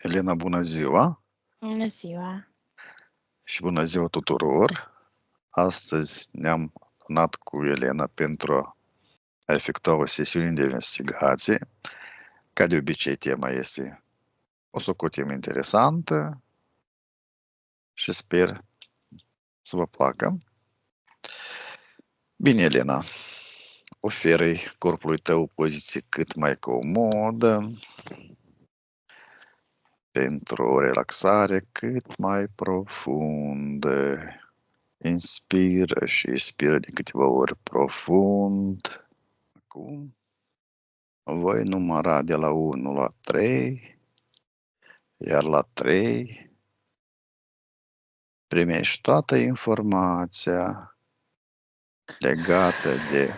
Elena, bună ziua Bună ziua! și bună ziua tuturor! Astăzi ne-am adunat cu Elena pentru a efectua o sesiune de investigație. Ca de obicei, tema este o socotimă interesantă și sper să vă placă. Bine, Elena, oferă corpului tău o poziție cât mai comodă pentru o relaxare cât mai profundă. Inspiră și expiră de câteva ori profund. Acum voi număra de la 1 la 3, iar la 3 primești toată informația legată de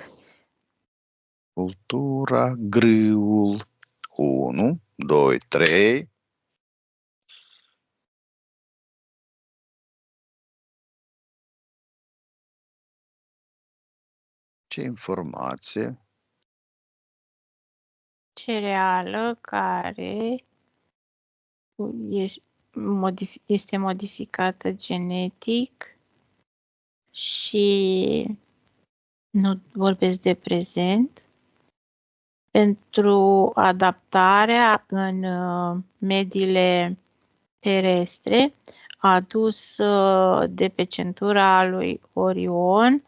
cultura, grâul. 1, 2, 3. Ce informație? Cereală care este modificată genetic și nu vorbesc de prezent, pentru adaptarea în mediile terestre, adus de pe centura lui Orion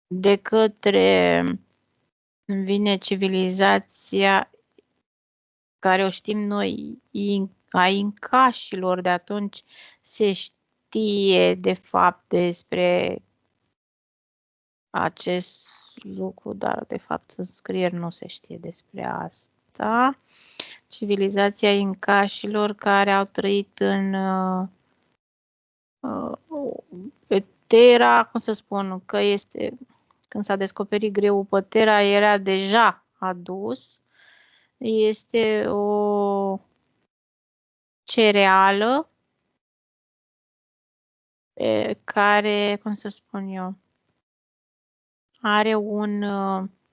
de către vine civilizația care o știm noi a incașilor. De atunci se știe de fapt despre acest lucru, dar de fapt în scrieri nu se știe despre asta. Civilizația incașilor care au trăit în pe Terra, cum să spun, că este când s-a descoperit greul pe Terra, era deja adus. Este o cereală care, cum să spun eu, are un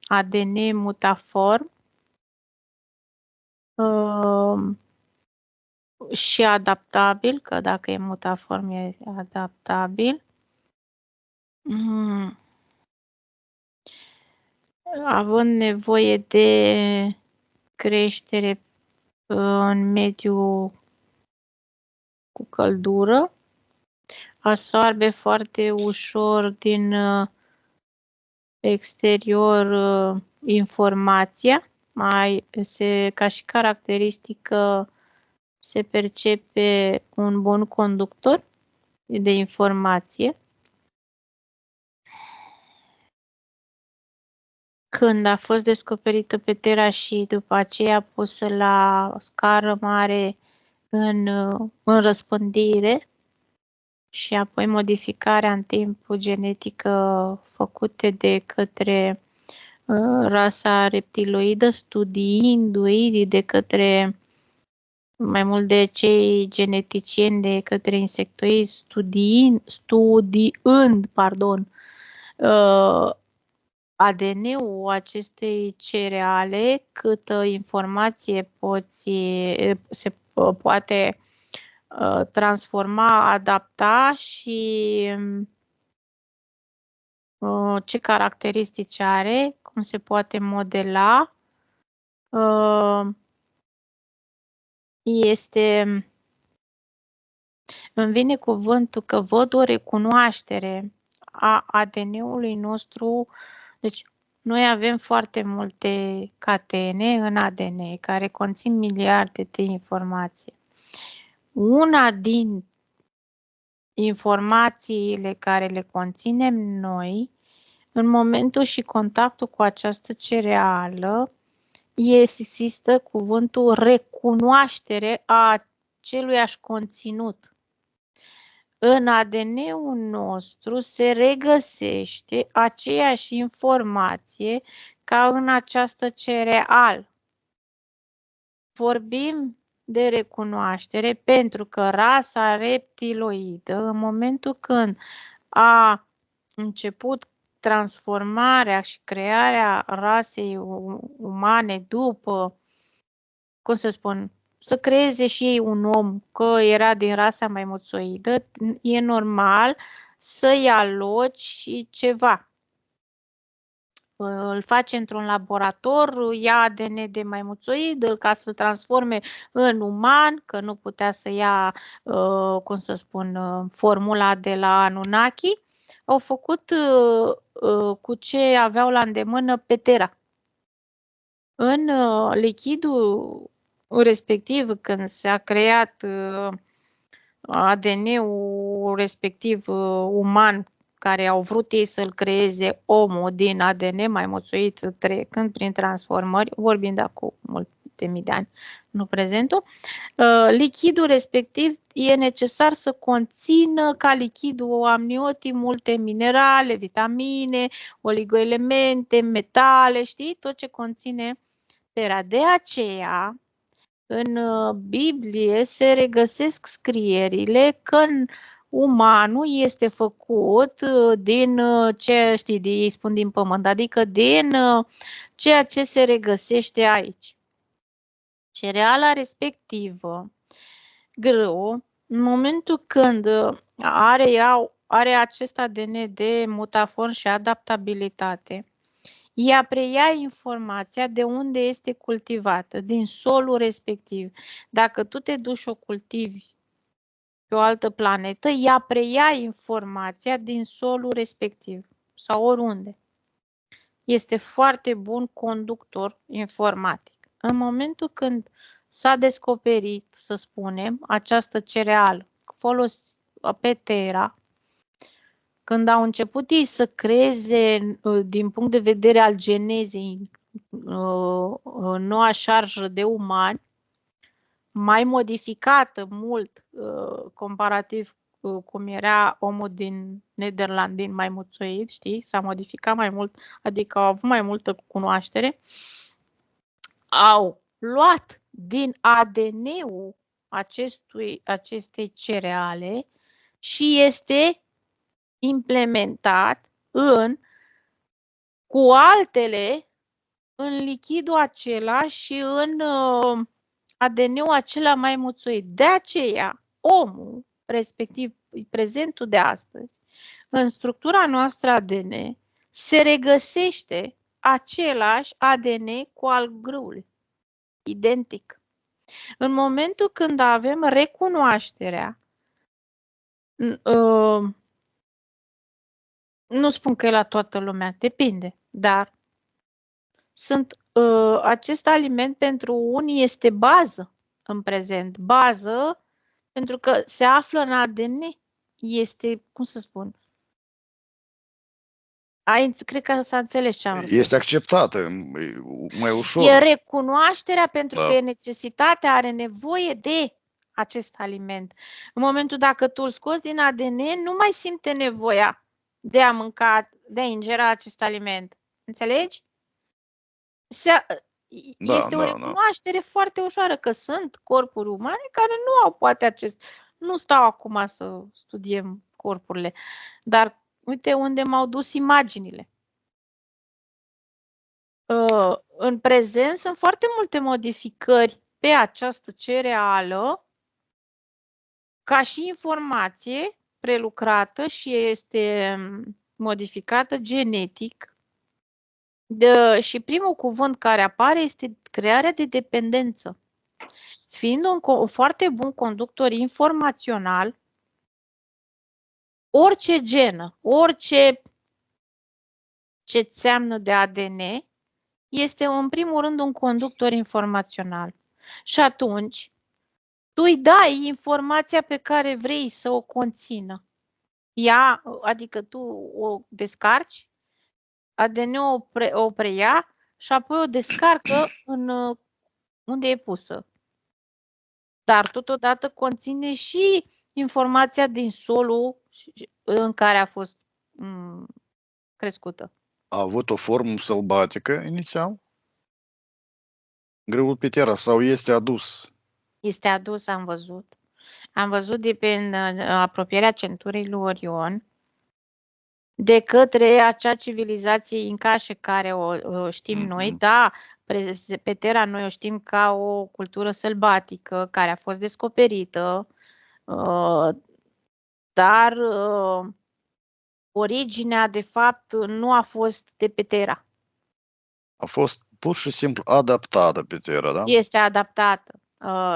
ADN mutaform și adaptabil, că dacă e mutaform e adaptabil. Având nevoie de creștere în mediu cu căldură, absorbe foarte ușor din exterior informația, ca și caracteristică se percepe un bun conductor de informație. Când a fost descoperită pe Terra și după aceea pusă la scară mare în răspândire și apoi modificarea în timp genetică făcute de către rasa reptiloidă, studiindu-i de către mai mult de cei geneticieni, de către insectoizi, studiind ADN-ul acestei cereale, câtă informație se poate transforma, adapta și ce caracteristici are, cum se poate modela. Îmi vine cuvântul că văd o recunoaștere a ADN-ului nostru. Deci noi avem foarte multe catene în ADN care conțin miliarde de informații. Una din informațiile care le conținem noi, în momentul și contactul cu această cereală, există cuvântul recunoaștere a aceluiași conținut. În ADN-ul nostru se regăsește aceeași informație ca în această cereală. Vorbim de recunoaștere pentru că rasa reptiloidă, în momentul când a început transformarea și crearea rasei umane după cum să spun, să creeze și ei un om, că era din rasa maimuțoidă, e normal să-i aloci ceva. Îl face într-un laborator, ia ADN de maimuțoid ca să-l transforme în uman, că nu putea să ia, cum să spun, formula de la Anunnaki. Au făcut cu ce aveau la îndemână pe Terra. În lichidul respectiv, când s-a creat ADN-ul respectiv uman, care au vrut ei să-l creeze omul din ADN maimuțoid trecând prin transformări, vorbind de acum multe mii de ani, nu prezentul, lichidul respectiv e necesar să conțină ca lichidul amniotic multe minerale, vitamine, oligoelemente, metale, știi, tot ce conține Terra. De aceea, în Biblie se regăsesc scrierile că umanul este făcut din ce știi, ei spun din pământ, adică din ceea ce se regăsește aici. Cereala respectivă, grâu, în momentul când are acest ADN de mutaform și adaptabilitate, ea preia informația de unde este cultivată, din solul respectiv. Dacă tu te duci și o cultivi pe o altă planetă, ea preia informația din solul respectiv sau oriunde. Este foarte bun conductor informatic. În momentul când s-a descoperit, să spunem, această cereală pe Terra, când au început ei să creeze, din punct de vedere al genezei, noua șarjă de umani, mai modificată mult comparativ cum era omul din Nederland, din maimuțoid, știi? S-a modificat mai mult, adică au avut mai multă cunoaștere. Au luat din ADN-ul acestei cereale și este implementat cu altele în lichidul acela și în ADN-ul acela maimuțoid. De aceea, omul, respectiv prezentul de astăzi, în structura noastră ADN, se regăsește același ADN cu al grâului, identic. În momentul când avem recunoașterea, nu spun că e la toată lumea, depinde, dar acest aliment pentru unii este bază în prezent. Bază pentru că se află în ADN. Este, cum să spun, cred că s-a înțeles ce am vrut. Este acceptată, mai ușor. E recunoașterea pentru că e necesitatea, are nevoie de acest aliment. În momentul dacă tu îl scoți din ADN, nu mai simte nevoia de a mânca, de a ingera acest aliment. Înțelegi? Este o recunoaștere foarte ușoară că sunt corpuri umane care nu au poate nu stau acum să studiem corpurile, dar uite unde m-au dus imaginile. În prezent sunt foarte multe modificări pe această cereală ca și informație prelucrată și este modificată genetic. Și primul cuvânt care apare este crearea de dependență. Fiind un foarte bun conductor informațional, orice genă, orice ce înseamnă de ADN, este în primul rând un conductor informațional. Și atunci, tu îi dai informația pe care vrei să o conțină. Adică tu o descarci, ADN-ul o preia și apoi o descarcă unde e pusă. Dar totodată conține și informația din solul în care a fost crescută. A avut o formă sălbatică inițial? Grâul pe Terra sau este adus? Este adus, am văzut. Am văzut de pe apropierea centurii lui Orion de către acea civilizație incașă care o știm noi, da, Petera noi o știm ca o cultură sălbatică care a fost descoperită, dar originea de fapt nu a fost de Petera. A fost pur și simplu adaptată Petera, da? Este adaptată.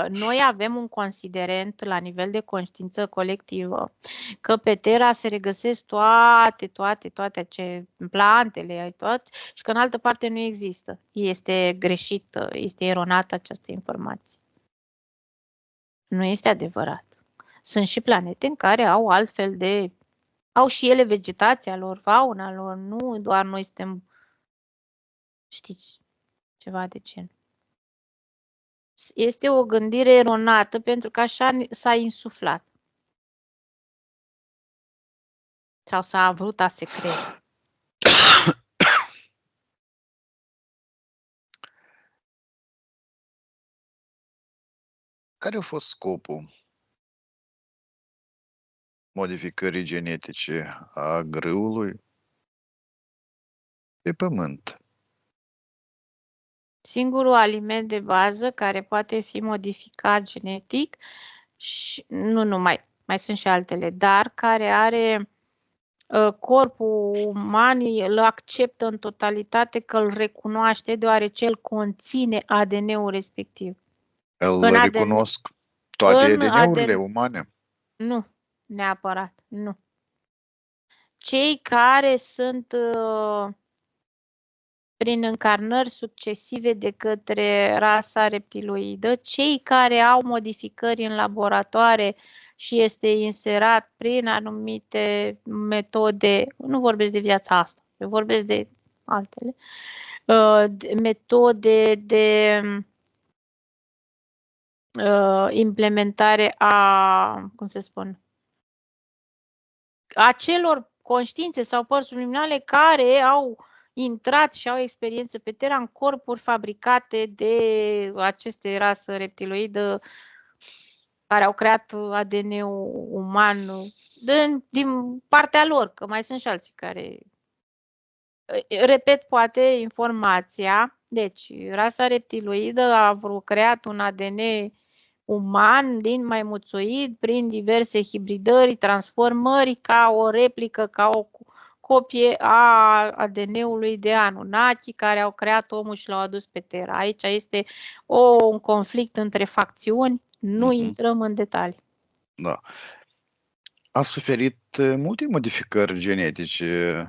Noi avem un considerent la nivel de conștiință colectivă că pe Terra se regăsesc toate acele plantele tot, și că în altă parte nu există. Este greșită, este eronată această informație. Nu este adevărat. Sunt și planete în care au altfel de... au și ele vegetația lor, fauna lor, nu doar noi suntem, știți, ceva de genul. Este o gândire eronată pentru că așa s-a insuflat. Sau s-a vrut a se crede. Care a fost scopul modificării genetice a grâului pe Pământ? Singurul aliment de bază care poate fi modificat genetic, și nu numai, mai sunt și altele, dar care are corpul uman, îl acceptă în totalitate, că îl recunoaște deoarece el conține ADN-ul respectiv. Îl recunosc toate ADN-urile umane? Nu, neapărat, nu. Cei care sunt prin încarnări succesive de către rasa reptiloidă, cei care au modificări în laboratoare și este inserat prin anumite metode, nu vorbesc de viața asta, eu vorbesc de altele, metode de implementare a, cum se spune, a celor conștiințe sau părți subliminale care au intrat și au experiență pe Terra în corpuri fabricate de aceste rasă reptiloidă care au creat ADN-ul uman din partea lor, că mai sunt și alții care... Repet, poate, informația. Deci, rasa reptiloidă a creat un ADN uman din maimuțoid prin diverse hibridări, transformări, ca o replică, ca o copie a ADN-ului de Anunnaki, care au creat omul și l-au adus pe Terra. Aici este un conflict între facțiuni, nu intrăm în detalii. Da. A suferit multe modificări genetice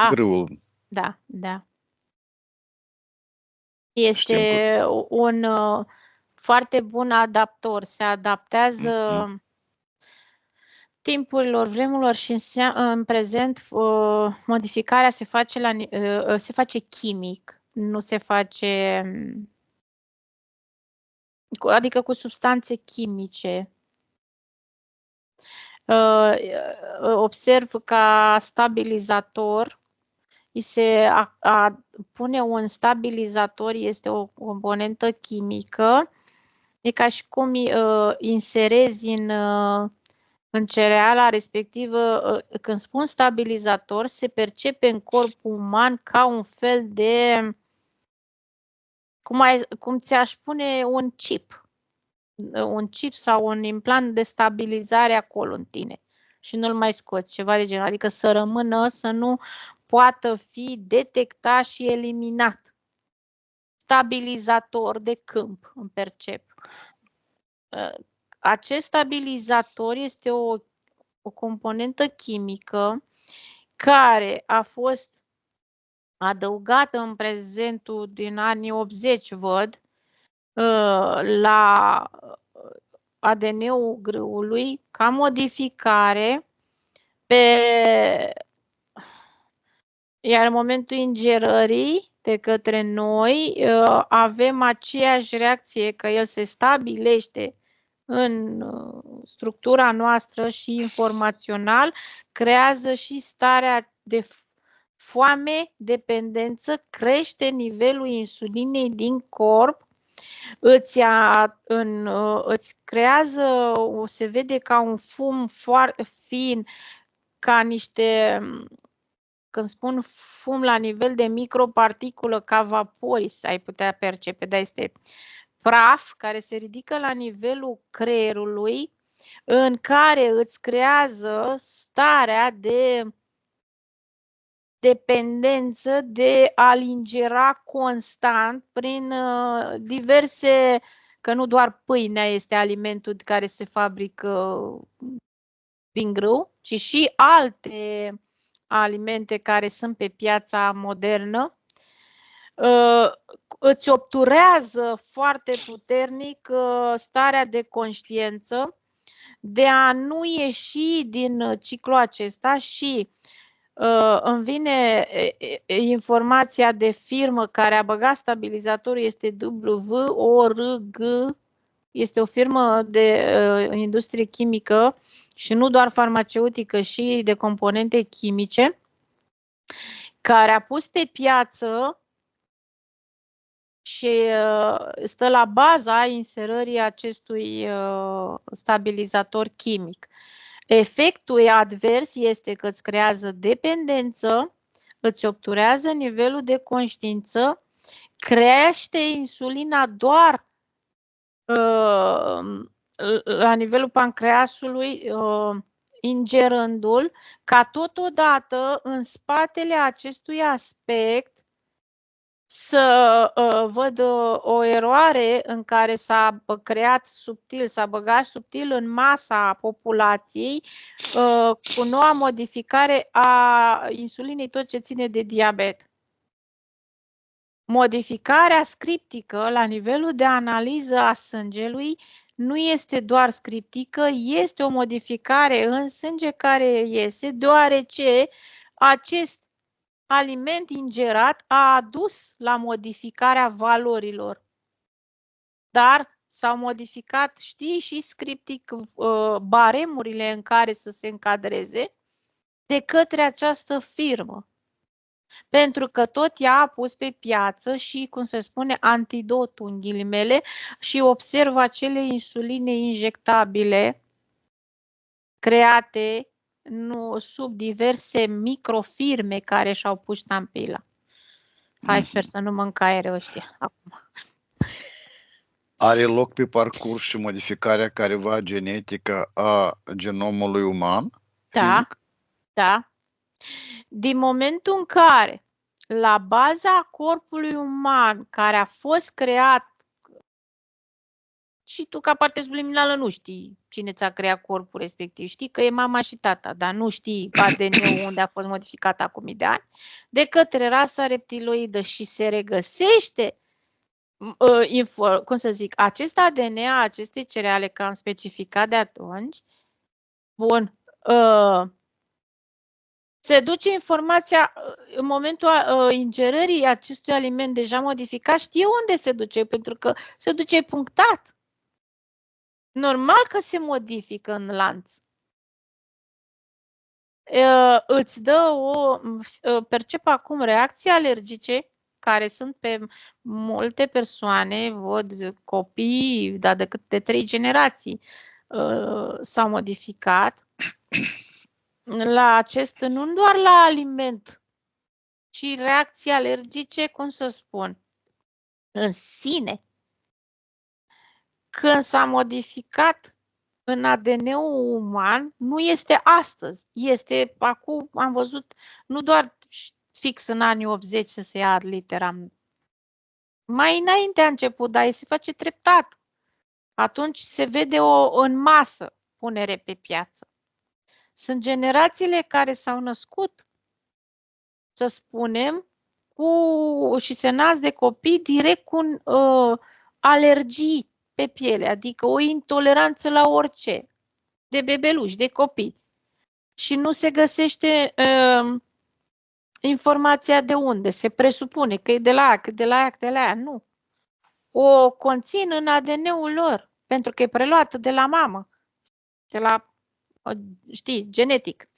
grâul. Da. Este un foarte bun adaptor, se adaptează timpurilor, vremurilor și în prezent modificarea se face chimic, nu se face, adică cu substanțe chimice. Observ ca stabilizator, pune un stabilizator, este o componentă chimică, e ca și cum inserezi în cereala respectivă. Când spun stabilizator, se percepe în corpul uman ca un fel de, cum ți-aș spune, un chip sau un implant de stabilizare acolo în tine și nu-l mai scoți, ceva de genul, adică să rămână, să nu poată fi detectat și eliminat. Stabilizator de câmp, îmi percep. Acest stabilizator este o componentă chimică care a fost adăugată în prezentul din anii 80, văd, la ADN-ul grâului ca modificare iar în momentul ingerării de către noi avem aceeași reacție, că el se stabilește în structura noastră și informațional, creează și starea de foame, dependență, crește nivelul insulinei din corp, îți creează, se vede ca un fum foarte fin, ca niște când spun fum la nivel de microparticulă ca vapori, ai putea percepe, dar este praf care se ridică la nivelul creierului, în care îți creează starea de dependență de a-l ingera constant prin diverse, că nu doar pâinea este alimentul care se fabrică din grâu, ci și alte alimente care sunt pe piața modernă, îți obturează foarte puternic starea de conștiință de a nu ieși din ciclul acesta și îmi vine informația de firmă care a băgat stabilizatorul, este WORG, este o firmă de industrie chimică și nu doar farmaceutică, și de componente chimice, care a pus pe piață și stă la baza inserării acestui stabilizator chimic. Efectul advers este că îți creează dependență, îți obturează nivelul de conștiință, crește insulina doar la nivelul pancreasului, ingerându-l, ca totodată în spatele acestui aspect să văd o eroare în care s-a creat subtil, s-a băgat subtil în masa populației cu noua modificare a insulinei, tot ce ține de diabet. Modificarea scriptică la nivelul de analiză a sângelui nu este doar scriptică, este o modificare în sânge care iese, deoarece acest aliment ingerat a adus la modificarea valorilor. Dar s-au modificat, știi, și scriptic baremurile în care să se încadreze de către această firmă. Pentru că tot ea a pus pe piață și, cum se spune, antidotul în ghilimele și observă acele insuline injectabile create sub diverse microfirme care și-au pus ștampila. Hai, sper să nu mă încaiere ăștia acum. Are loc pe parcurs și modificarea careva genetică a genomului uman? Da, fizic? da. Din momentul în care, la baza corpului uman care a fost creat, și tu ca parte subliminală nu știi cine ți-a creat corpul respectiv, știi că e mama și tata, dar nu știi ADN-ul unde a fost modificat acum mii de ani, de către rasa reptiloidă și se regăsește, cum să zic, acest ADN a acestei cereale, că am specificat de atunci, bun, se duce informația în momentul ingerării acestui aliment deja modificat, știe unde se duce, pentru că se duce punctat. Normal că se modifică în lanț. Îți dă percep acum reacții alergice care sunt pe multe persoane, văd copii, dar de câte 3 generații s-au modificat la acest, nu doar la aliment, ci reacții alergice, cum să spun, în sine. Când s-a modificat în ADN-ul uman, nu este astăzi, este acum, am văzut, nu doar fix în anii 80 să se ia ad literam. Mai înainte a început, dar se face treptat. Atunci se vede în masă punere pe piață. Sunt generațiile care s-au născut, să spunem, și se nasc de copii direct cu alergii pe piele, adică o intoleranță la orice, de bebeluși, de copii. Și nu se găsește informația de unde, se presupune că e de la aia, nu. O conțin în ADN-ul lor, pentru că e preluată de la mamă, de la, știi, genetic.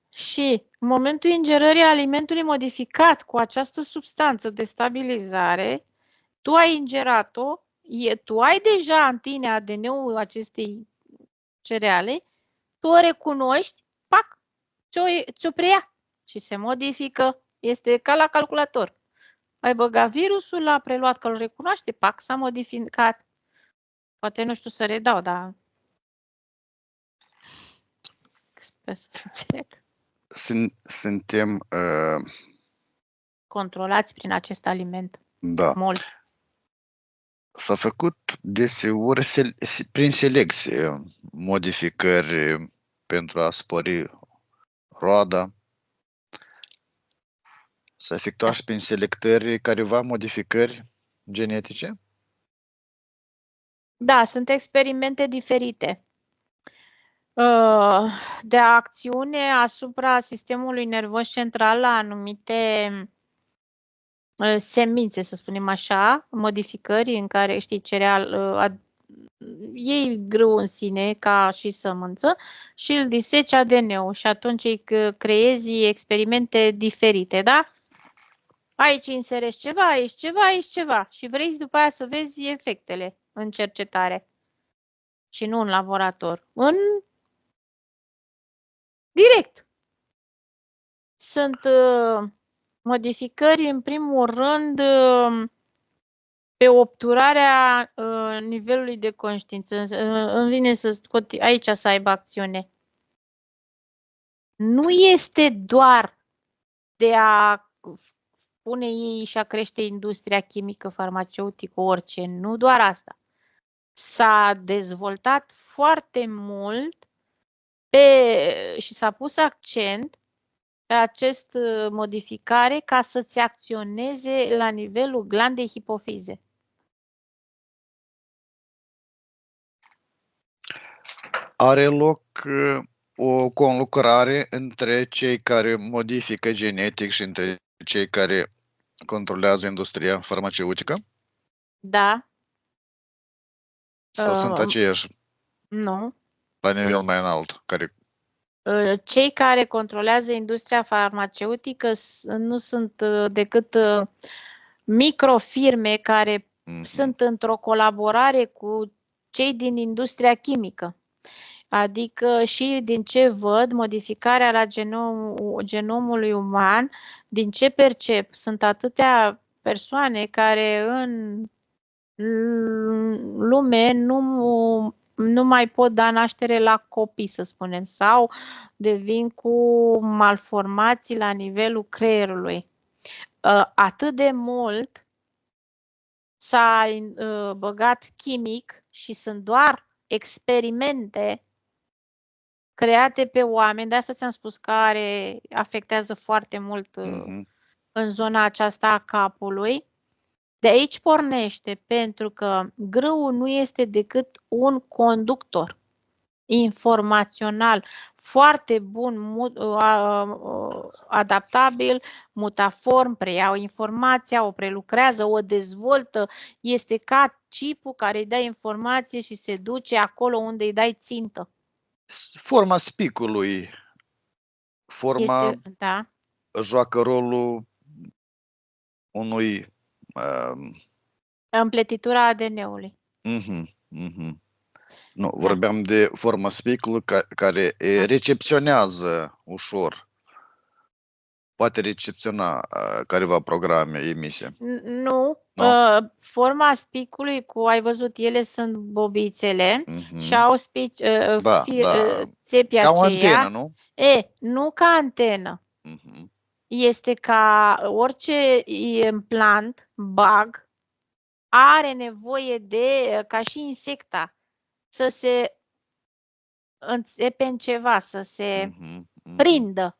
Și în momentul ingerării alimentului modificat cu această substanță de stabilizare, tu ai ingerat-o, tu ai deja în tine ADN-ul acestei cereale, tu o recunoști, pac, ți-o preia. și se modifică, este ca la calculator. Ai băgat virusul, l-a preluat că îl recunoaște, pac, s-a modificat. Poate nu știu să redau, dar sper să înțeleg. Suntem, Controlați prin acest aliment. da, Mult. s-a făcut deseori prin selecție modificări pentru a spori roada. S-a efectuat și prin selectări careva modificări genetice? Da, sunt experimente diferite. De acțiune asupra sistemului nervos central la anumite semințe, să spunem așa, modificări în care, știi, cereal, iei grâu în sine ca și sămânță și îl diseci ADN-ul și atunci creezi experimente diferite, da? Aici inserești ceva, aici ceva, aici ceva și vrei după aia să vezi efectele în cercetare și nu în laborator, în direct. Sunt modificări, în primul rând, pe obturarea nivelului de conștiință. Îmi vine să scot aici să aibă acțiune. Nu este doar de a pune ei și a crește industria chimică, farmaceutică, orice. Nu doar asta. S-a dezvoltat foarte mult și s-a pus accent pe această modificare ca să-ți acționeze la nivelul glandei hipofize. Are loc o conlucrare între cei care modifică genetic și între cei care controlează industria farmaceutică? Da. Sau sunt aceiași Nu. la nivel mai înalt? Cei care controlează industria farmaceutică nu sunt decât microfirme care sunt într-o colaborare cu cei din industria chimică. Adică și din ce văd, modificarea la genomului uman, din ce percep, sunt atâtea persoane care în lume nu mai pot da naștere la copii, să spunem, sau devin cu malformații la nivelul creierului. Atât de mult s-a băgat chimic și sunt doar experimente create pe oameni, de asta ți-am spus că afectează foarte mult în zona aceasta a capului. De aici pornește, pentru că grâul nu este decât un conductor informațional foarte bun, adaptabil, mutaform, preia informația, o prelucrează, o dezvoltă, este ca chipul care îi dă informație și se duce acolo unde îi dai țintă. Forma spicului, joacă rolul unui împletitura ADN-ului. Nu, vorbeam de forma spicului care recepționează ușor. Poate recepționa careva programe emise. Nu. Forma spicului, ai văzut, ele sunt bobițele și au țepii ca aceia. o antenă, nu? Nu ca antenă. Este ca orice implant, bug, are nevoie ca și insecta, să se înțepe în ceva, să se prindă.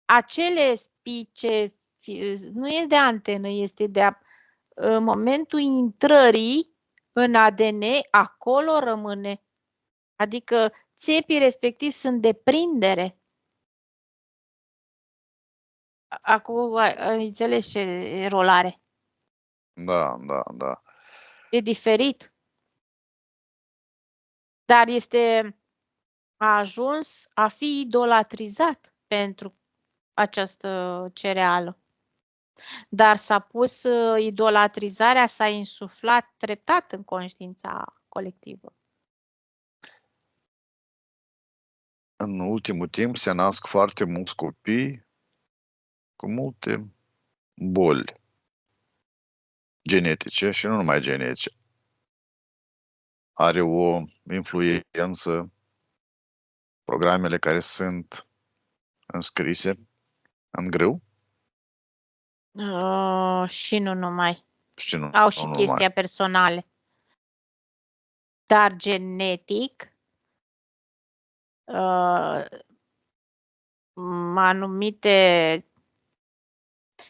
Acele spice nu e de antenă, este în momentul intrării în ADN, acolo rămâne. Adică țepii respectiv sunt de prindere. Acum ai înțeles ce rol are. Da. E diferit. Dar a ajuns a fi idolatrizat pentru această cereală. Dar s-a pus idolatrizarea, s-a insuflat treptat în conștiința colectivă. în ultimul timp se nasc foarte mulți copii cu multe boli genetice și nu numai genetice. Are o influență programele care sunt înscrise în grâu Și nu numai. și nu Au și numai. chestia personale. Dar genetic, anumite,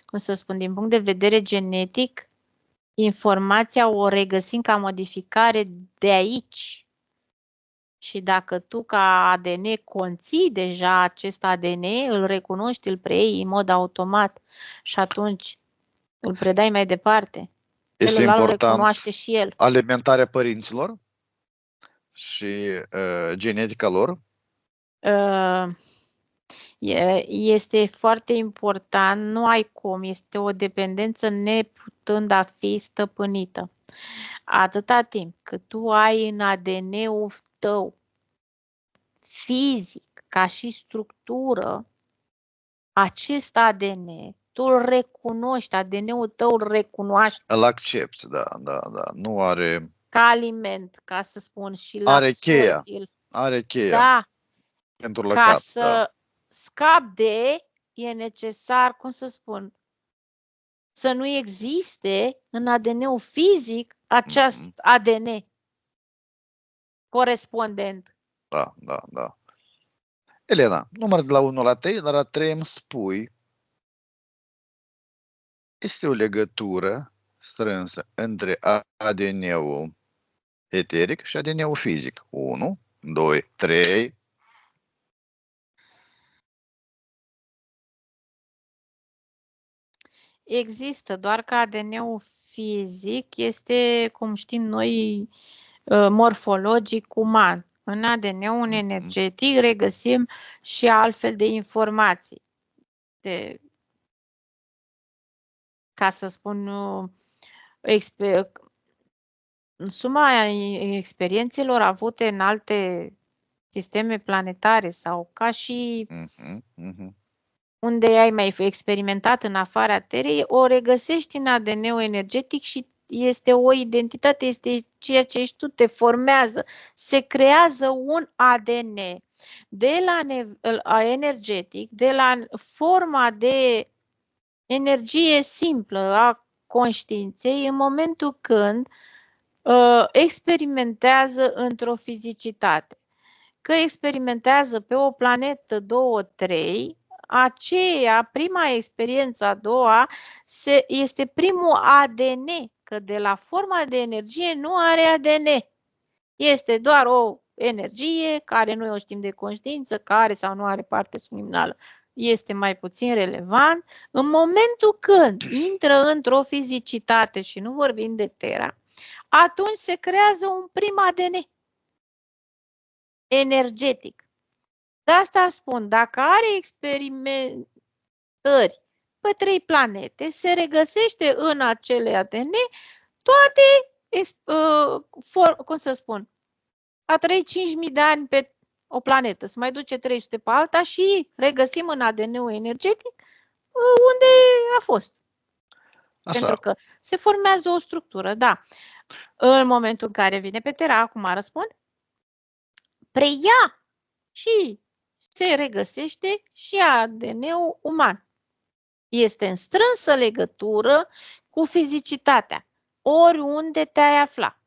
cum să spun, din punct de vedere genetic, informația o regăsim ca modificare de aici. Și dacă tu ca ADN conții deja acest ADN, îl recunoști, îl preiei în mod automat și atunci îl predai mai departe. Este Celălalt important recunoaște și el. alimentarea părinților și genetica lor. Este foarte important, nu ai cum, este o dependență neputând a fi stăpânită. Atâta timp cât tu ai în ADN-ul tău fizic, ca și structură, acest ADN, tu îl recunoști, ADN-ul tău îl recunoaște. Îl accepti, da. Nu are... Ca aliment, ca să spun, și la Are cheia. Are cheia. Da. Pentru Ca lăcat, să scap de, e necesar, cum să spun, să nu existe în ADN-ul fizic acest ADN corespondent. Da. Elena, număr de la 1 la 3, dar la 3 îmi spui, este o legătură strânsă între ADN-ul eteric și ADN-ul fizic. 1, 2, 3. Există, doar că ADN-ul fizic este, cum știm noi, morfologic uman. În ADN-ul energetic regăsim și altfel de informații. Ca să spun, suma experiențelor avute în alte sisteme planetare sau ca și unde ai mai experimentat în afara Terei, o regăsești în ADN-ul energetic și este o identitate, este ceea ce ești tu, te formează, se creează un ADN de la energetic, de la forma de energie simplă a conștiinței în momentul când experimentează într-o fizicitate. Că experimentează pe o planetă 2, 3, aceea, prima experiență, a doua, este primul ADN, că de la forma de energie nu are ADN. Este doar o energie care noi o știm de conștiință, care sau nu are parte subliminală. Este mai puțin relevant. În momentul când intră într-o fizicitate, și nu vorbim de Terra, atunci se creează un prim ADN energetic. De asta spun, dacă are experimentări pe 3 planete, se regăsește în acele ADN toate, cum să spun, a trăit 5.000 de ani pe o planetă, se mai duce 300 pe alta și regăsim în ADN-ul energetic unde a fost. Așa. Pentru că se formează o structură, da. În momentul în care vine pe Terra, acum răspund, preia și se regăsește și ADN-ul uman. Este în strânsă legătură cu fizicitatea, oriunde te-ai afla.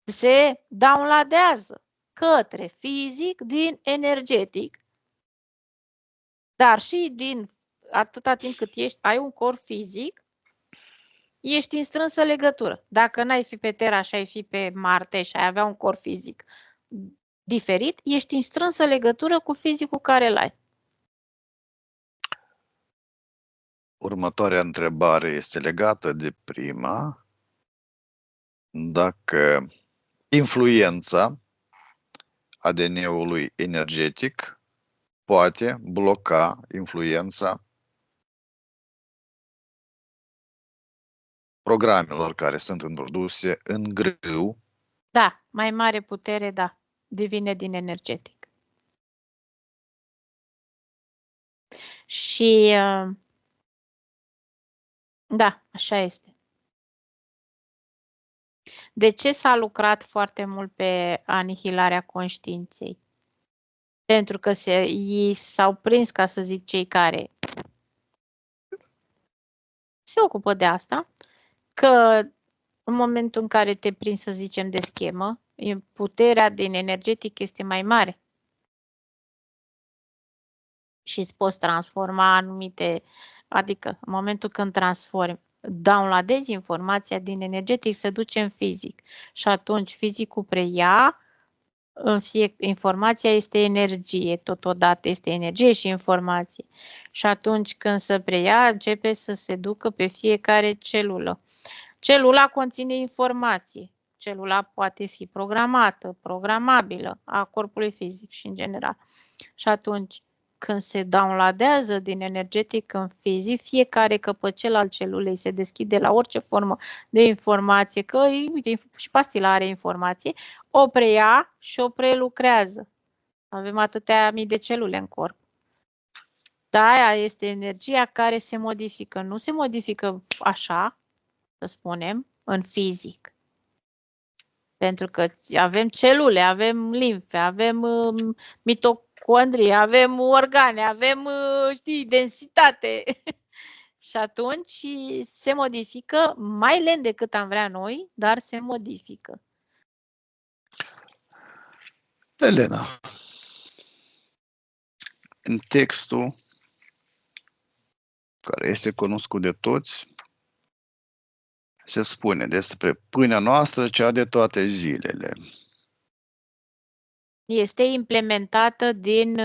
Se downloadează către fizic din energetic, dar și din atâta timp cât ai un corp fizic, ești în strânsă legătură. Dacă n-ai fi pe Terra și ai fi pe Marte și ai avea un corp fizic diferit, ești în strânsă legătură cu fizicul care îl ai. Următoarea întrebare este legată de prima. Dacă influența ADN-ului energetic poate bloca influența programelor care sunt introduse în grâu. Da, mai mare putere, da, devine din energetic. Și da, așa este. De ce s-a lucrat foarte mult pe anihilarea conștiinței? Pentru că ei s-au prins, ca să zic, cei care se ocupă de asta, că în momentul în care te prinzi, să zicem, de schemă, puterea din energetic este mai mare. Și îți poți transforma anumite, adică în momentul când transformi, downloadezi informația din energetic, se duce în fizic. Și atunci fizicul preia, informația este energie, totodată este energie și informație. Și atunci când se preia, începe să se ducă pe fiecare celulă. Celula conține informație. Celula poate fi programată, programabilă a corpului fizic și în general. Și atunci, când se downloadează din energetic în fizic, fiecare căpăcel al celulei se deschide la orice formă de informație, că uite, și pastila are informație, o preia și o prelucrează. Avem atâtea mii de celule în corp. Da, aia este energia care se modifică. Nu se modifică așa, să spunem, în fizic. Pentru că avem celule, avem limfe, avem mitocondrii, avem organe, avem, știi, densitate. Și atunci se modifică mai lent decât am vrea noi, dar se modifică. Elena, în textul care este cunoscut de toți, se spune despre pâinea noastră, cea de toate zilele. Este implementată din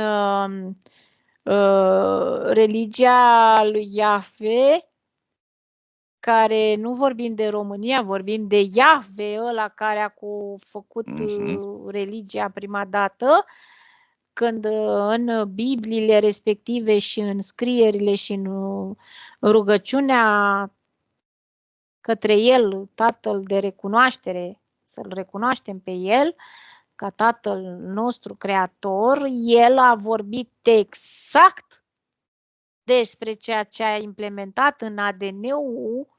religia lui Iahve, care nu vorbim de România, vorbim de Iahve, ăla care a făcut religia prima dată, când în Bibliile respective și în scrierile și în rugăciunea către El, Tatăl de recunoaștere, să-L recunoaștem pe El, ca Tatăl nostru Creator, El a vorbit exact despre ceea ce a implementat în ADN-ul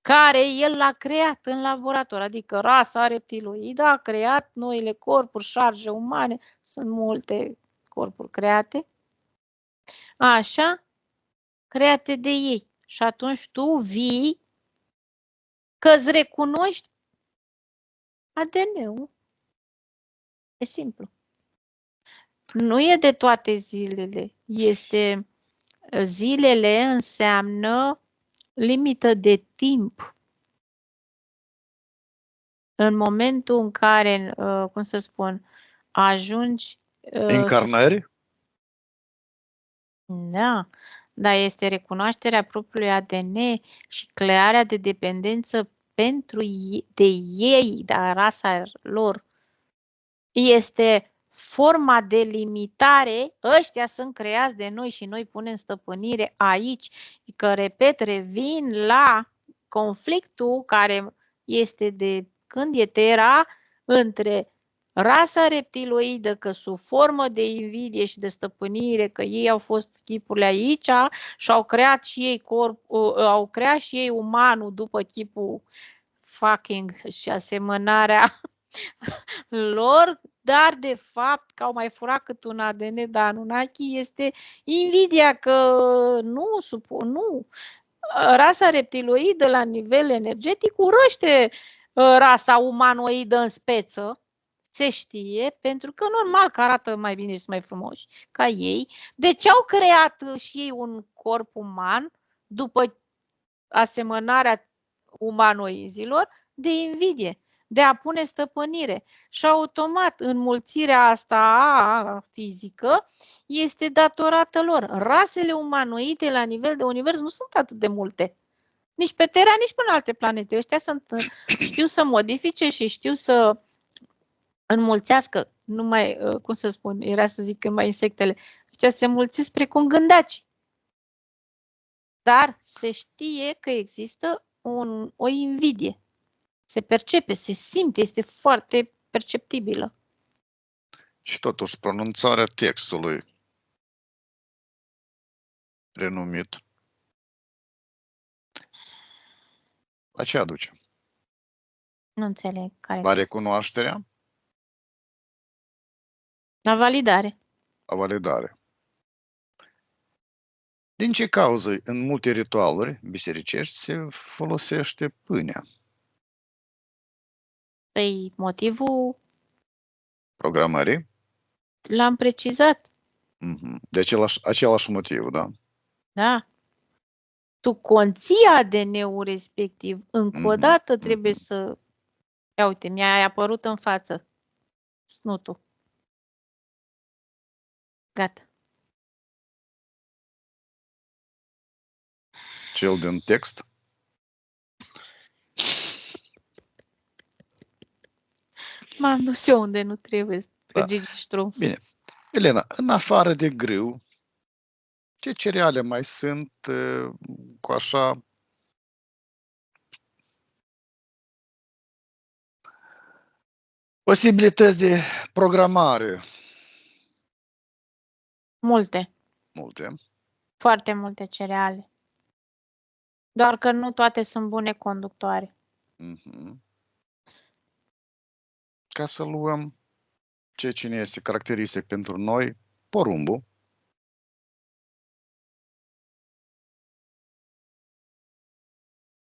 care El l-a creat în laborator, adică rasa reptiloidă a creat noile corpuri, șarje umane, sunt multe corpuri create, așa, create de ei. Și atunci tu vii că îți recunoști ADN-ul. E simplu. Nu e de toate zilele. Zilele înseamnă limită de timp. În momentul în care, cum să spun, ajungi... Încarnări? Da, dar este recunoașterea propriului ADN și crearea de dependență de ei, dar rasa lor. Este forma de limitare, ăștia sunt creați de noi și noi punem stăpânire aici, că, repet, revin la conflictul care este de când e Terra între rasa reptiloidă, că sub formă de invidie și de stăpânire, că ei au fost chipurile aici și au creat și ei au creat și ei umanul după chipul fucking și asemănarea lor, dar de fapt că au mai furat cât un ADN de Anunnaki este invidia că nu. Rasa reptiloidă la nivel energetic urăște rasa umanoidă în speță, se știe, pentru că normal că arată mai bine și mai frumoși ca ei. Deci au creat și ei un corp uman după asemănarea umanoizilor de invidie, de a pune stăpânire. Și automat înmulțirea asta fizică este datorată lor. Rasele umanoide la nivel de univers nu sunt atât de multe. Nici pe Terra, nici pe alte planete. Ăștia știu să modifice și știu să înmulțească. Nu mai, cum să spun, era să zic că mai insectele. Ăștia se mulțesc precum gândaci. Dar se știe că există o invidie. Se percepe, se simte, este foarte perceptibilă. Și totuși pronunțarea textului renumit. La ce aduce? Nu înțeleg care. La recunoașterea? La validare. La validare. Din ce cauză în multe ritualuri bisericești se folosește pâinea? Păi motivul Programării? l-am precizat. De același motiv, da? Da. Tu conții ADN-ul respectiv. Încă o dată trebuie să... Ia uite, mi-a apărut în față snutul. Gata. Cel din text? M-am dus eu unde nu trebuie. Da. Gigi Ștrumf. Bine. Elena, în afară de grâu, ce cereale mai sunt cu așa posibilități de programare? Multe. Multe. Foarte multe cereale. Doar că nu toate sunt bune conductoare. Ca să luăm cine este caracteristic pentru noi, porumbul.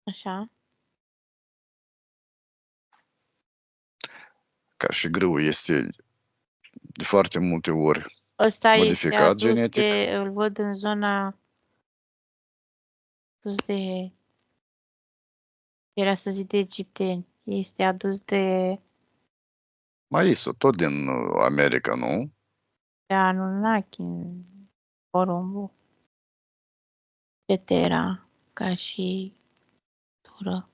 Așa. Ca și grâu este de foarte multe ori Ăsta este modificat adus genetic. îl văd în zona adus de, era să zic de egipteni, este adus de Maisul, tot din America, nu? Anunnaki, porumbul, Petera, ca și tură,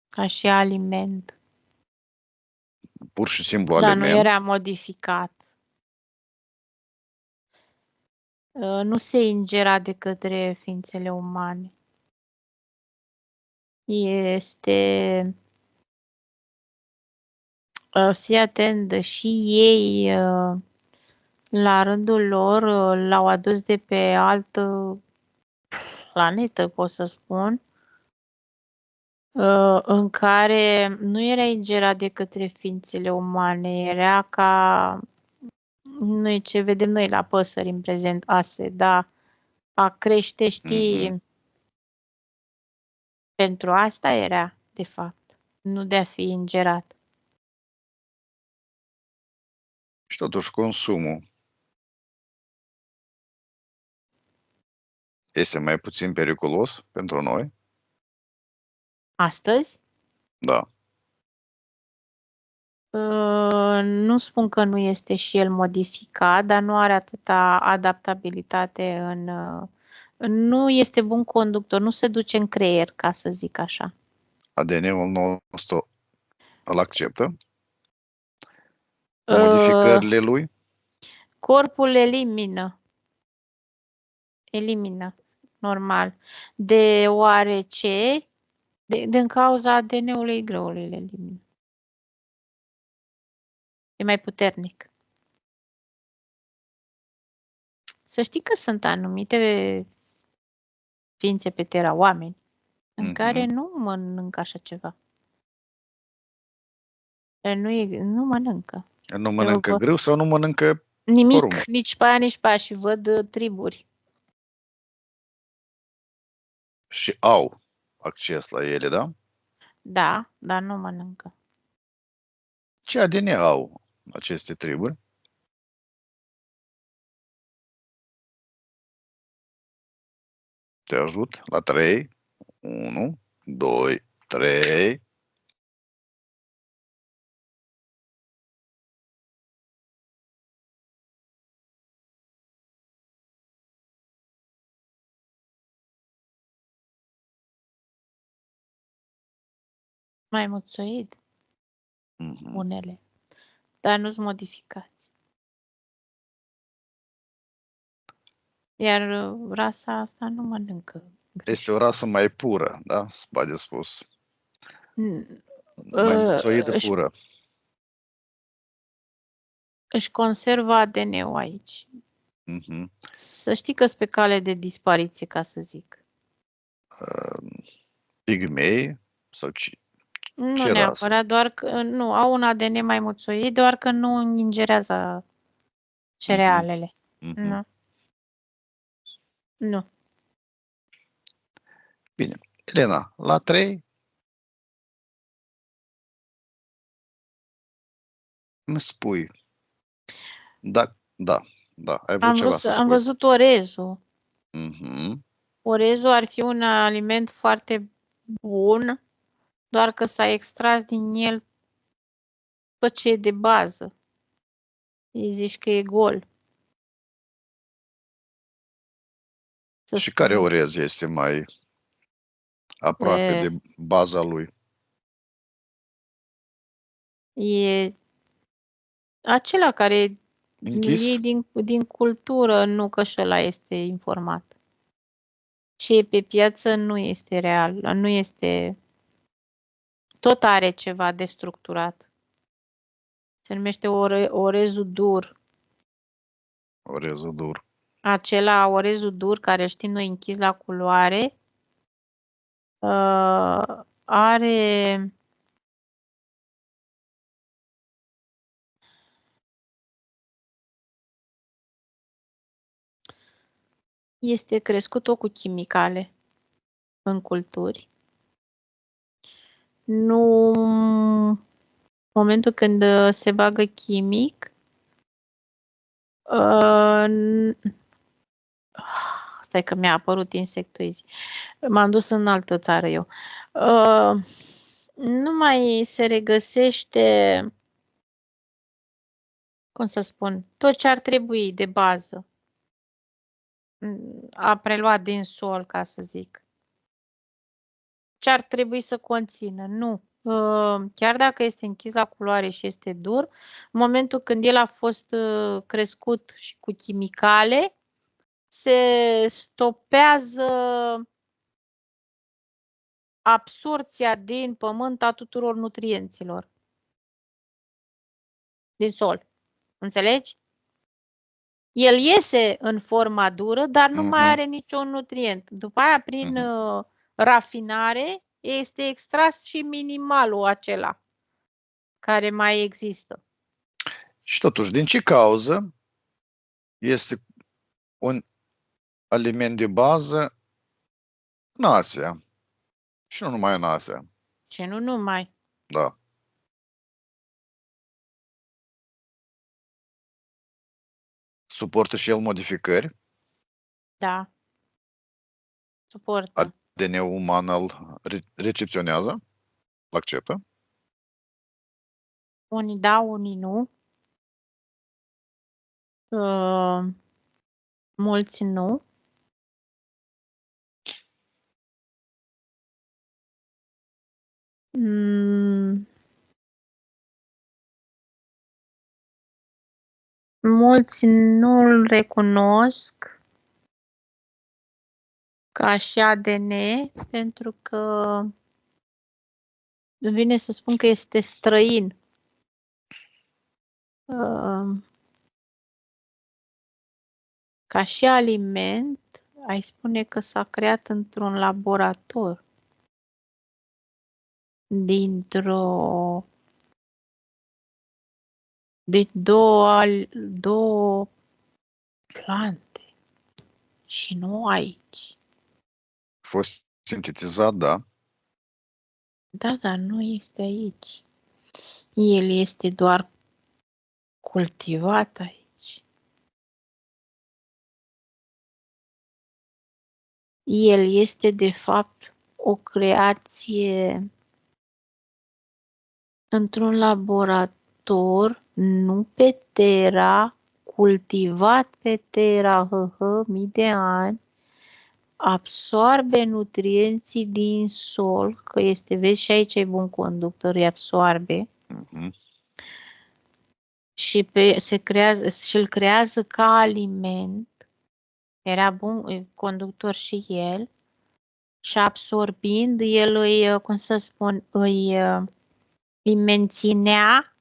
ca și aliment. Pur și simplu Dar aliment. nu era modificat. Nu se ingera de către ființele umane. Este... Fii atent, și ei, la rândul lor, l-au adus de pe altă planetă, pot să spun, în care nu era ingerat de către ființele umane, era ca noi ce vedem noi la păsări în prezent, ase, da, a crește, știi, pentru asta era, de fapt, nu de a fi ingerat. Și totuși consumul este mai puțin periculos pentru noi? Astăzi? Da. Nu spun că nu este și el modificat, dar nu are atâta adaptabilitate nu este bun conductor, nu se duce în creier, ca să zic așa. ADN-ul nostru îl acceptă? Modificările lui? Corpul elimină, normal. Deoarece, din cauza ADN-ului greului le elimină. E mai puternic. Să știi că sunt anumite ființe pe Terra, oameni, în care nu mănâncă așa ceva. Nu mănâncă. Nu mănâncă grâu sau nu mănâncă nimic, porumbul? nici pe aia, nici pe aia, și văd triburi. Și au acces la ele, da? Da, dar nu mănâncă. Ce ADN au aceste triburi? Te ajut la 3. 1, 2, 3. Maimuțoid, unele, dar nu-s modificați. Iar rasa asta nu mănâncă. Este o rasă mai pură, da? Spade spus. Maimuțoidă pură. Își conservă ADN-ul aici. Să știi că sunt pe cale de dispariție, ca să zic. Pigmei sau Nu ce rasă? neapărat, doar că nu, au un ADN mai muțoit, doar că nu ingerează cerealele. Nu. Nu. Bine. Elena, la 3 îmi spui. Da, ai vrut ceva să spui. Am văzut orezul. Mhm. Orezul ar fi un aliment foarte bun, doar că s-a extras din el tot ce e de bază. Îi zici că e gol. Și care orez este mai aproape de baza lui? E acela care Închis? e din cultură, nu că și ăla este informat. Ce e pe piață nu este real, nu este... Tot are ceva de structurat. Se numește orezul dur. Orezul dur. Acela orezul dur care știm noi închis la culoare are este crescut tot cu chimicale în culturi. Nu momentul când se bagă chimic stai că mi-a apărut insectul ăzi. M-am dus în altă țară eu. Nu mai se regăsește, cum să spun, tot ce ar trebui de bază. A preluat din sol, ca să zic. Ce ar trebui să conțină? Nu. Chiar dacă este închis la culoare și este dur, în momentul când el a fost crescut și cu chimicale, se stopează absorția din pământ a tuturor nutrienților din sol. Înțelegi? El iese în forma dură, dar nu mai are niciun nutrient. După aia, prin rafinare, este extras și minimalul acela care mai există. Și totuși, din ce cauză este un aliment de bază în Asia? Și nu numai în Asia. Și nu numai. Da. Suportă și el modificări? Da. Suportă. ADN-ul uman îl recepționează? L-acceptă? Unii da, unii nu. Mulți nu. Mulți nu-l recunosc ca și ADN pentru că îmi vine să spun că este străin. Ca și aliment, ai spune că s-a creat într-un laborator, din două plante și nu aici. A fost sintetizat, da. Da, dar nu este aici. El este doar cultivat aici. El este, de fapt, o creație într-un laborator, nu pe Terra, cultivat pe Terra, mii de ani, absorbe nutrienții din sol, că este, vezi, și aici e bun conductor, îi absorbe. Și îl creează ca aliment. Era bun conductor și el. Și absorbind, el îi, cum să spun, îi menținea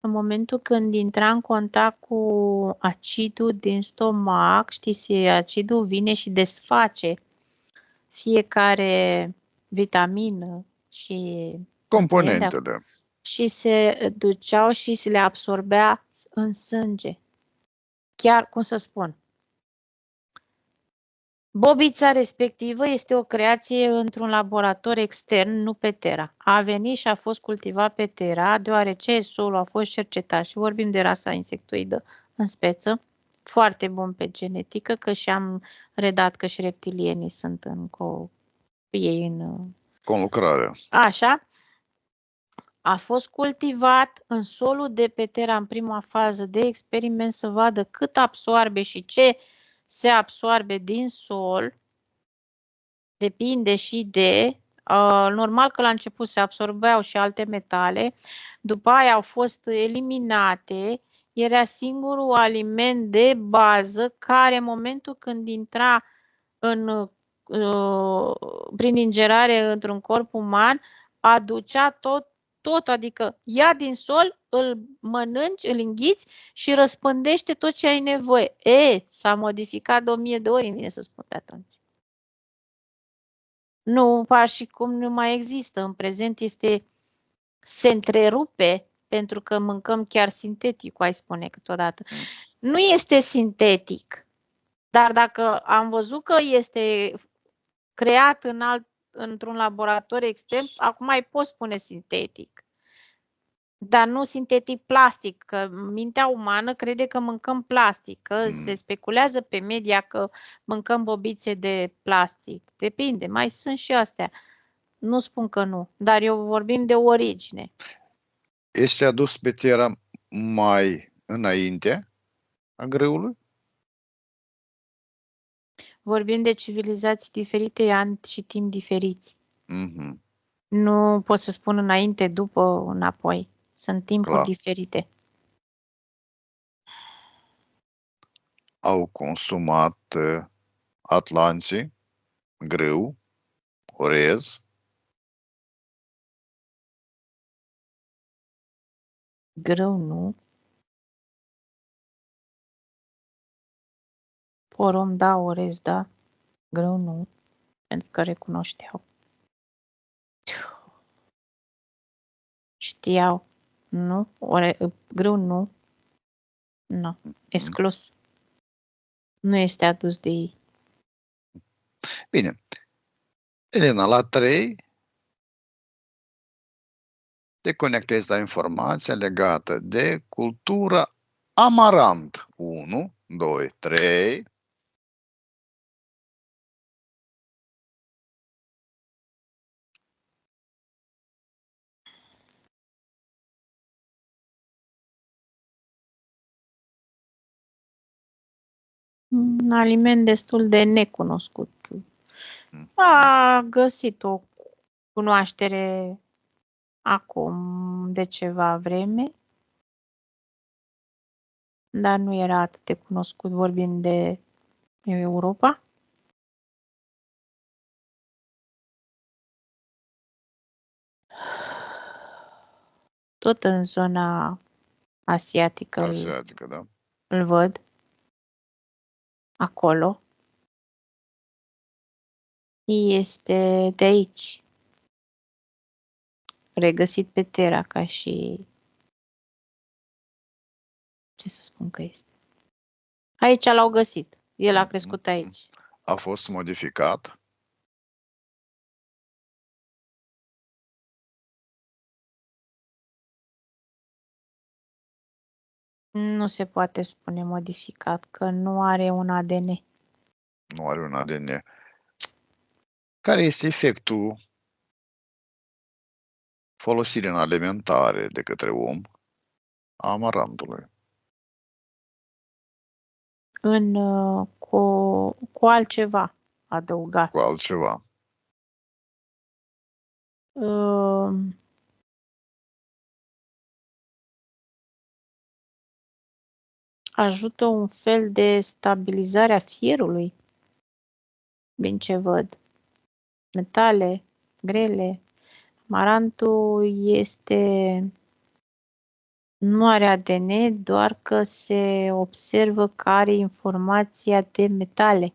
În momentul când intra în contact cu acidul din stomac, știți, acidul vine și desface fiecare vitamină și nutriente Componentele. și se duceau și se le absorbea în sânge. Chiar, cum să spun, bobița respectivă este o creație într-un laborator extern, nu pe Terra. A venit și a fost cultivat pe Terra, deoarece solul a fost cercetat și vorbim de rasa insectoidă în speță, foarte bun pe genetică, că și-am redat că și reptilienii sunt cu ei în... Conlucrare. Așa. A fost cultivat în solul de pe Terra în prima fază de experiment să vadă cât absorbe și ce se absorbe din sol. Depinde și de... normal că la început se absorbeau și alte metale, după aia au fost eliminate, era singurul aliment de bază care în momentul când intra prin ingerare într-un corp uman, aducea tot, adică ia din sol, îl mănânci, îl înghiți și răspândește tot ce ai nevoie. S-a modificat de 1000 de ori, îmi vine să spun de atunci. Nu, par și cum nu mai există. În prezent se întrerupe pentru că mâncăm chiar sintetic, ai spune câteodată. Nu este sintetic, dar dacă am văzut că este creat într-un laborator extern, acum mai pot spune sintetic. Dar nu sintetic plastic, că mintea umană crede că mâncăm plastic, că se speculează pe media că mâncăm bobițe de plastic. Depinde, mai sunt și astea. Nu spun că nu, dar eu vorbim de origine. Este adus pe Terra mai înainte a grâului? Vorbim de civilizații diferite, ani și timp diferiți. Mhm, Nu pot să spun înainte, după, înapoi. Sunt timpuri clar. diferite. Au consumat atlanții, grâu, orez, Grâu nu. Porum da, orez da. Grâu nu. Pentru că recunoșteau. Știau. Nu. Grâu nu. Nu. Exclus. Nu este adus de ei. Bine. Elena, la 3 te conectezi la informația legată de cultura amarant. 1, 2, 3. Un aliment destul de necunoscut. A găsit o cunoaștere acum de ceva vreme, dar nu era atât de cunoscut, vorbim de Europa. Tot în zona asiatică Asiatică, da? îl văd. Acolo. Este de aici. Regăsit pe Terra ca și... Ce să spun că este? Aici l-au găsit. El a crescut aici. A fost modificat. Nu se poate spune modificat, că nu are un ADN. Nu are un ADN. Care este efectul folosirii în alimentare de către om a amarantului? Cu altceva adăugat. Cu altceva. Ajută un fel de stabilizare a fierului, din ce văd. Metale grele. Amarantul este Nu are ADN, doar că se observă că are informația de metale.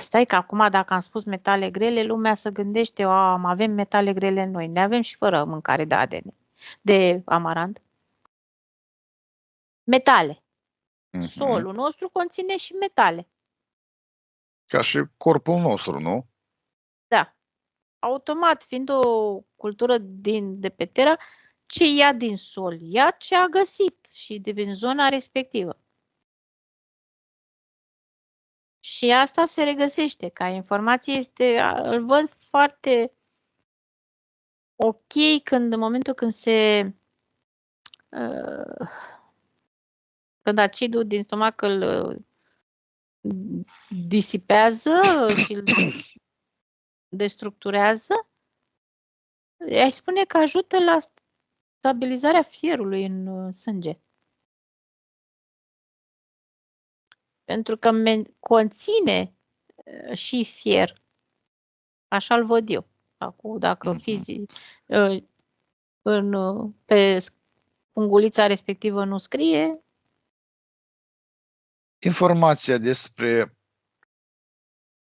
Stai că acum dacă am spus metale grele, lumea se gândește, avem metale grele în noi. Ne avem și fără mâncare de ADN, de amarant. Metale. Solul nostru conține și metale. Ca și corpul nostru, nu? Da. Automat, fiind o cultură de pe Terra, ce ia din sol? Ia ce a găsit și din zona respectivă. Și asta se regăsește ca informație, îl văd foarte ok în momentul când când acidul din stomac îl disipează și îl destructurează, aș spune că ajută la stabilizarea fierului în sânge. Pentru că conține și fier. Așa-l văd eu. Acum, dacă pe ungulița respectivă nu scrie. Informația despre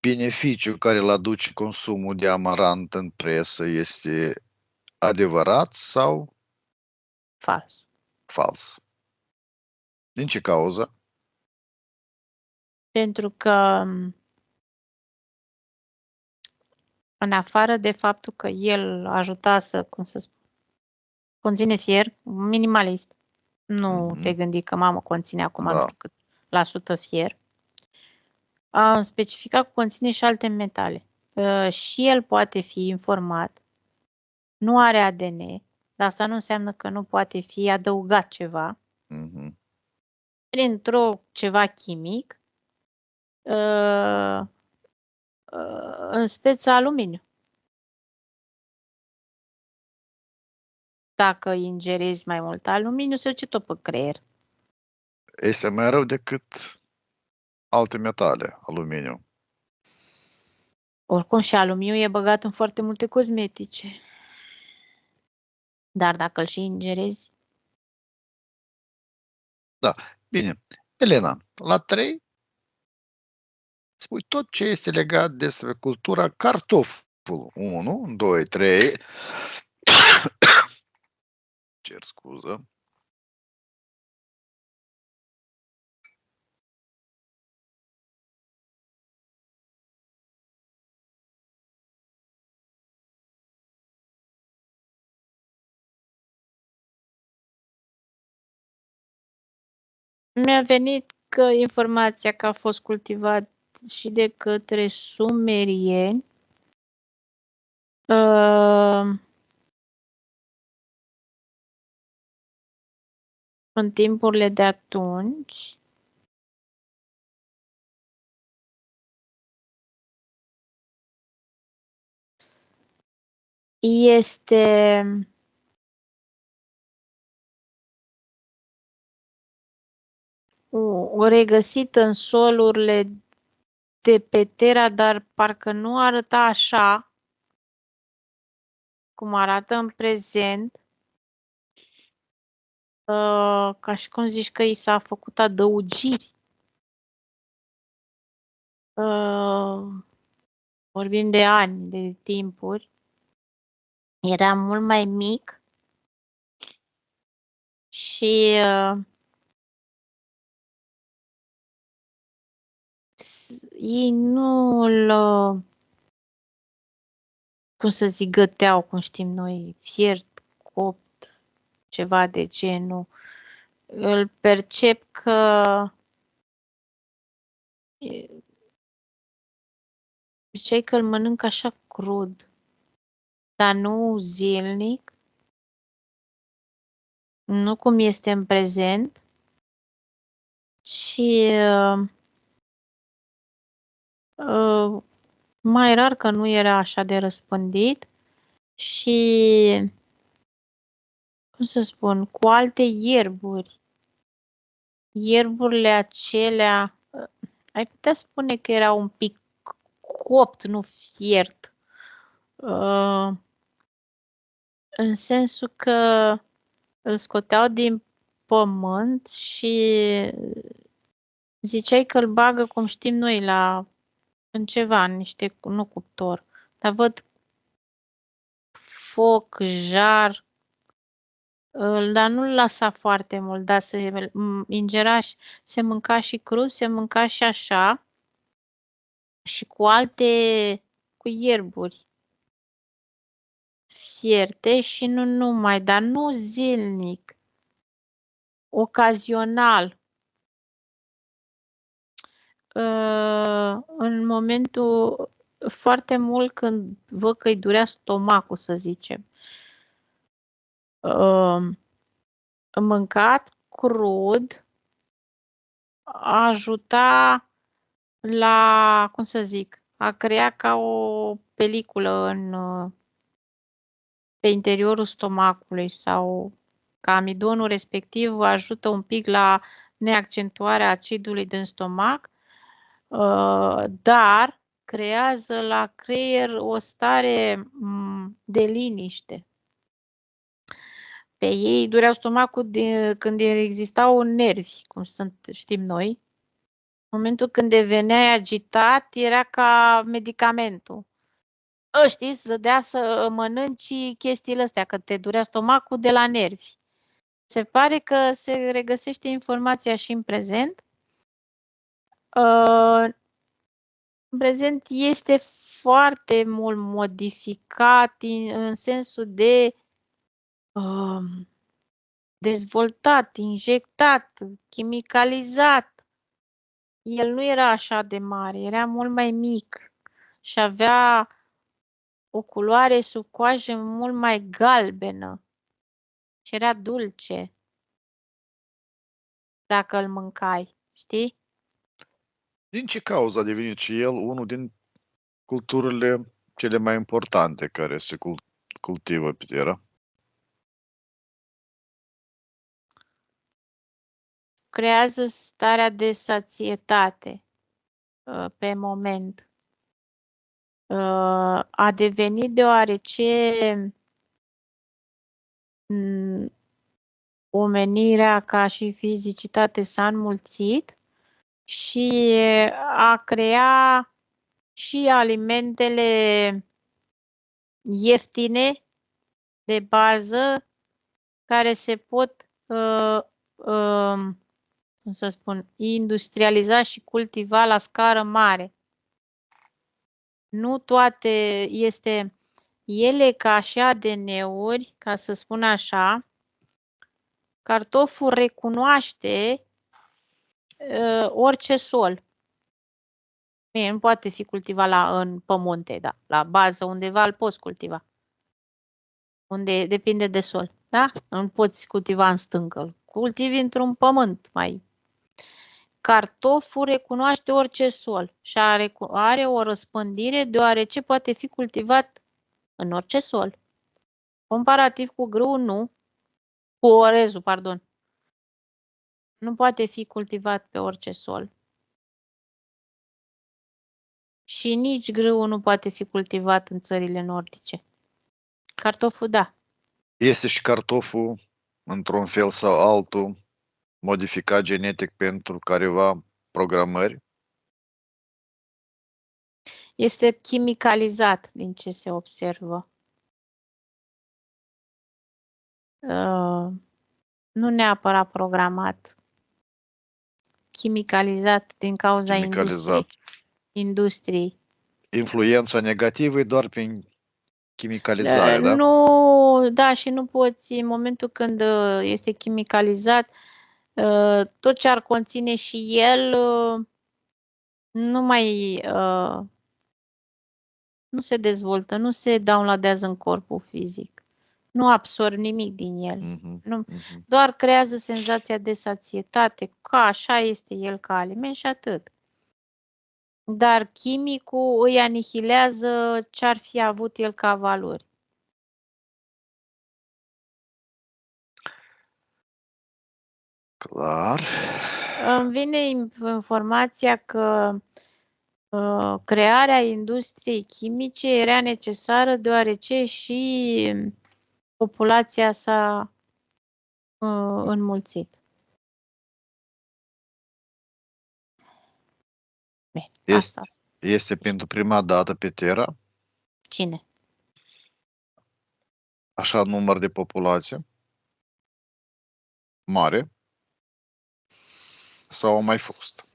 beneficiul care îl aduce consumul de amarant în presă este adevărat sau Fals. fals? Din ce cauză? Pentru că în afară de faptul că el ajuta să, cum să spun, conține fier, minimalist. Nu te gândi că, mamă, conține acum nu știu cât la sută fier. Am specificat că conține și alte metale. Și el poate fi informat. Nu are ADN, dar asta nu înseamnă că nu poate fi adăugat ceva. Printr-o ceva chimic în speță aluminiu. Dacă ingerezi mai mult aluminiu, se duce tot pe creier. Este mai rău decât alte metale, aluminiu. Oricum și aluminiu e băgat în foarte multe cosmetice. Dar dacă îl și ingerezi... Da, bine. Elena, la 3 spui tot ce este legat despre cultura cartoful. 1, 2, 3. Cer scuză. Mi-a venit că informația că a fost cultivat și de către sumerieni în timpurile de atunci. Este regăsită în solurile de pe Terra, dar parcă nu arăta așa cum arată în prezent. Ca și cum zici că i s-a făcut adăugiri. Vorbim de ani, de timpuri. Era mult mai mic și ei nu îl, cum să zic, găteau, cum știm noi, fiert, copt, ceva de genul. Îl percep că ziceai că îl mănânc așa crud, dar nu zilnic, nu cum este în prezent, și mai rar că nu era așa de răspândit și, cum să spun, cu alte ierburi. Ierburile acelea, ai putea spune că era un pic copt, nu fiert. În sensul că îl scoteau din pământ și ziceai că îl bagă, cum știm noi, în ceva, în niște, nu cuptor, dar văd foc, jar, dar nu-l lăsa foarte mult, dar se ingera, se mânca și cru, se mânca și așa și cu ierburi fierte și nu numai, dar nu zilnic, ocazional. În momentul foarte mult când văd că îi durea stomacul, să zicem. Mâncat crud ajuta la, cum să zic, a crea ca o peliculă pe interiorul stomacului sau că amidonul respectiv ajută un pic la neaccentuarea acidului din stomac, dar creează la creier o stare de liniște. Pe ei dureau stomacul când existau nervi, cum știm noi. În momentul când deveneai agitat, era ca medicamentul. Știți, să dea să mănânci chestiile astea, că te durea stomacul de la nervi. Se pare că se regăsește informația și în prezent. În prezent este foarte mult modificat în sensul de dezvoltat, injectat, chimicalizat. El nu era așa de mare, era mult mai mic și avea o culoare sub coajă mult mai galbenă și era dulce dacă îl mâncai, știi? Din ce cauză a devenit și el unul din culturile cele mai importante care se cultivă pe Terra? Creează starea de sațietate pe moment. A devenit deoarece omenirea ca și fizicitate s-a înmulțit și a crea și alimentele ieftine de bază care se pot, cum să spun, industrializa și cultiva la scară mare. Nu toate este ele ca și ADN-uri, ca să spun așa, cartoful recunoaște orice sol. Bine, nu poate fi cultivat în pământe, da, la bază undeva îl poți cultiva. Unde depinde de sol, da? Nu poți cultiva în stâncă, îl cultivi într-un pământ mai. Cartoful recunoaște orice sol și are o răspândire deoarece poate fi cultivat în orice sol. Comparativ cu grâul, nu. Cu orezul, pardon. Nu poate fi cultivat pe orice sol. Și nici grâul nu poate fi cultivat în țările nordice. Cartoful, da. Este și cartoful, într-un fel sau altul, modificat genetic pentru careva programări? Este chimicalizat din ce se observă. Nu neapărat programat. Chimicalizat din cauza industriei. Influența negativă e doar prin chimicalizare, da? Nu, da, și nu poți, în momentul când este chimicalizat, tot ce ar conține și el nu se dezvoltă, nu se downloadează în corpul fizic. Nu absorb nimic din el. Doar creează senzația de sațietate, că așa este el ca aliment și atât. Dar chimicul îi anihilează ce ar fi avut el ca valori. Clar. Îmi vine informația că crearea industriei chimice era necesară deoarece și populația s-a înmulțit. Bine, Este, asta. este pentru prima dată pe Terra Cine? așa număr de populație mare sau au mai fost?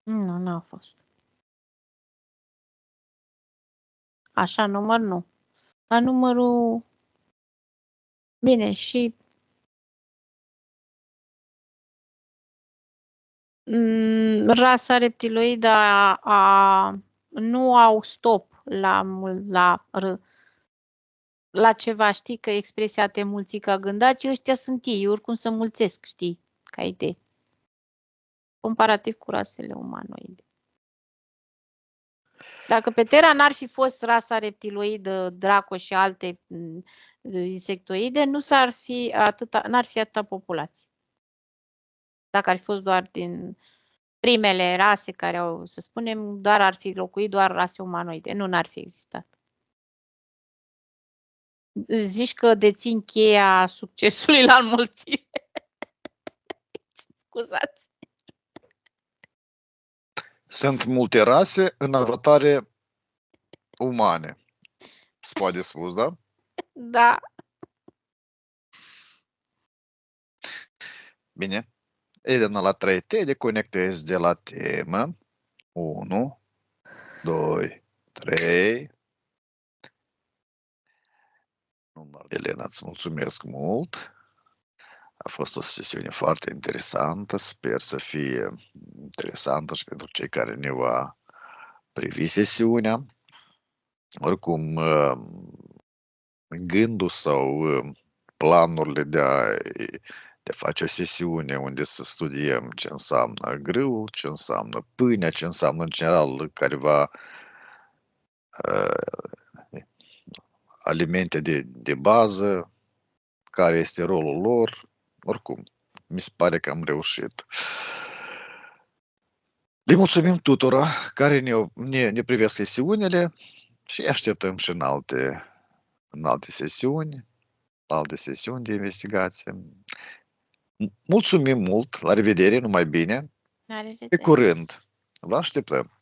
Nu, nu a fost. Așa număr nu. La numărul... Bine, și rasa reptiloidă nu au stop la ceva, știi, că expresia te mulți ca gândaci, ăștia sunt ei, oricum se mulțesc, știi, ca idee. Comparativ cu rasele umanoide. Dacă pe Terra n-ar fi fost rasa reptiloidă, Draco și alte insectoide, n-ar fi atâta populație. Dacă ar fi fost doar din primele rase care au, să spunem, doar ar fi locuit doar rase umanoide, nu n-ar fi existat. Zici că dețin cheia succesului la înmulțire. Scuzați. Sunt multe rase în avatare umane. Se poate spus, da? Da. Bine. Elena, la 3 te deconectezi de la temă. 1, 2, 3. Elena, îți mulțumesc mult. A fost o sesiune foarte interesantă. Sper să fie interesantă și pentru cei care ne va privi sesiunea. Oricum, gândul sau planurile de a face o sesiune unde să studiem ce înseamnă grâul, ce înseamnă pâinea, ce înseamnă în general careva alimente de bază, care este rolul lor. Oricum, mi se pare că am reușit. Le mulțumim tuturor care ne privesc sesiunile și așteptăm și în alte sesiuni, de investigație. Mulțumim mult, la revedere, numai bine, La revedere. pe curând. Vă așteptăm.